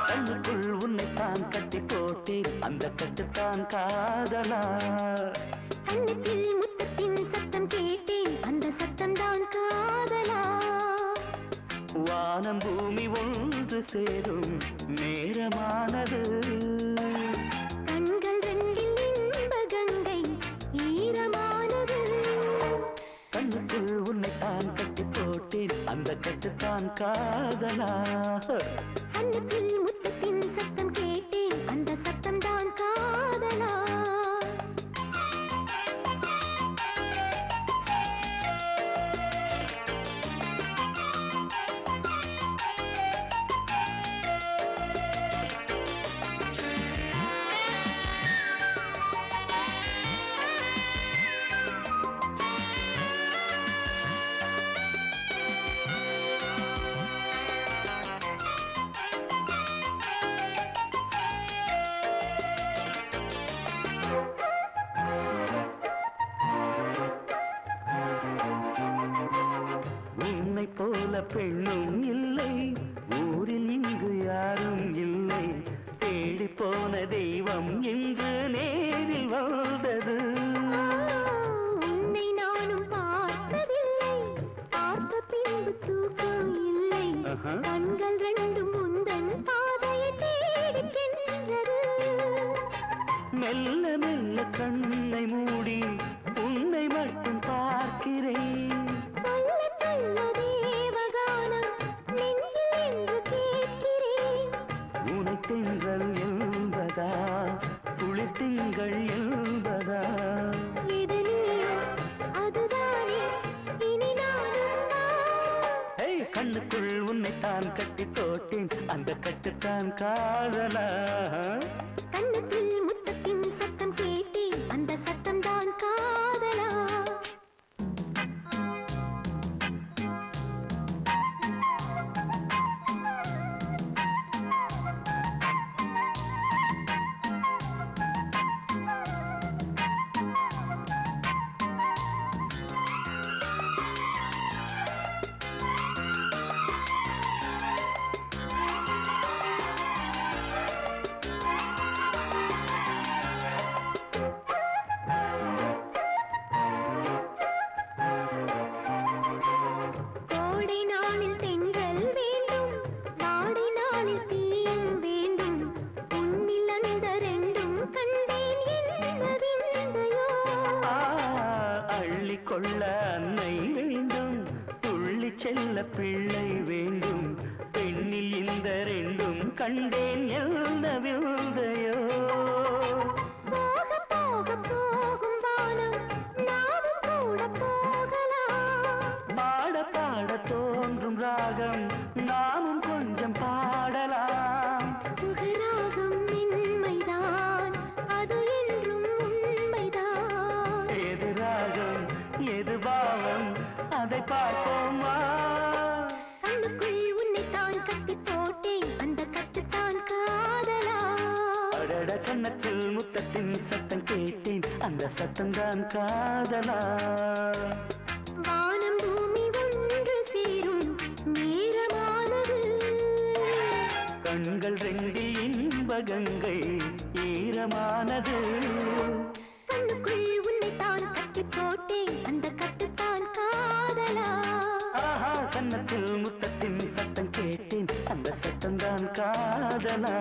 கண்ணுக்குள் உன்னைத்தான் கட்டி போட்டேன் அந்த கட்டுத்தான் காதலா கண்ணத்தில் முத்தத்தின் சத்தம் கேட்டேன் அந்த சத்தம் தான் காதலா வானம் பூமி ஒன்று சேரும் நேரமானது கண்கள் ரெண்டில் இன்ப கங்கை ஈரமானது கண்ணுக்குள் உன்னைத்தான் கட்டி போட்டேன் அந்த கட்டுத்தான் காதலா கண்ணத்தில் முத்தத்தின் சத்தம் கேட்டேன் அந்த சத்தம் தான் காதலா உன்னை போல பெண்ணும் இல்லை ஊரில் இங்கு யாரும் இல்லை தேடி போன தெய்வம் இன்று நேரில் வந்தது உன்னை நானும் பார்த்ததில்லை பார்த்த பின்பு தூக்கம் இல்லை கண்கள் ரெண்டும் முந்தன் பாதையை தேடி சென்றது மெல்ல மெல்ல கண்ணை மூடி உன்னை மட்டும் பார்க்கிறேன் சொல்ல சொல்ல தேவகானம் நெஞ்சில் என்று கேட்கிறேன் உனை திங்கள் என்பதா குளிர் திங்கள் என்பதா இது நீயோ அதுதானே இனி நானும் கண்ணுக்குள் உன்னைத்தான் கட்டி போட்டேன் அந்த கட்டுத்தான் காதலா கண்ணத்தில் முத்தத்தின் சத்தம் கேட்டேன் அந்த சத்தம் தான் காதலா கோடை நாளில் தென்றல் வேண்டும் வாடை நாளில் தீயும் வேண்டும் உன்னில் அந்த ரெண்டும் கண்டேன் என்ன விந்தையோ அள்ளிக்கொள்ள அன்னை வேண்டும் துள்ளி செல்ல பிள்ளை வேண்டும் பெண்ணில் இந்த ரெண்டும் கண்டேன் என்ன விந்தையோ போக போக போகும் வானம் நாமும் கூட போகலாம் பாட பாட தோன்றும் ராகம் நாமும் கொஞ்சம் பாடலாம் சுகராகம் மென்மைதான் அது என்றும் உண்மைதான் எது ராகம் எது பாவம் அதை பார்ப்போமா கண்ணுக்குள் உன்னைத்தான் கட்டி போட்டேன் அந்த கட்டுத்தான் காதலா அடட கண்ணத்தில் முத்தத்தின் சத்தம் கேட்டேன் அந்த சத்தம்தான் காதலா வானம் பூமி ஒன்று சேரும் நேரமானது கண்கள் ரெண்டில் இன்ப கங்கை ஈரமானது கண்ணுக்குள் உன்னைத்தான் கட்டி போட்டேன் அந்த கட்டுத்தான் காதலா ஆஹா கண்ணத்தில் முத்தத்தின் சத்தம் கேட்டேன் அந்த சத்தம்தான் காதலா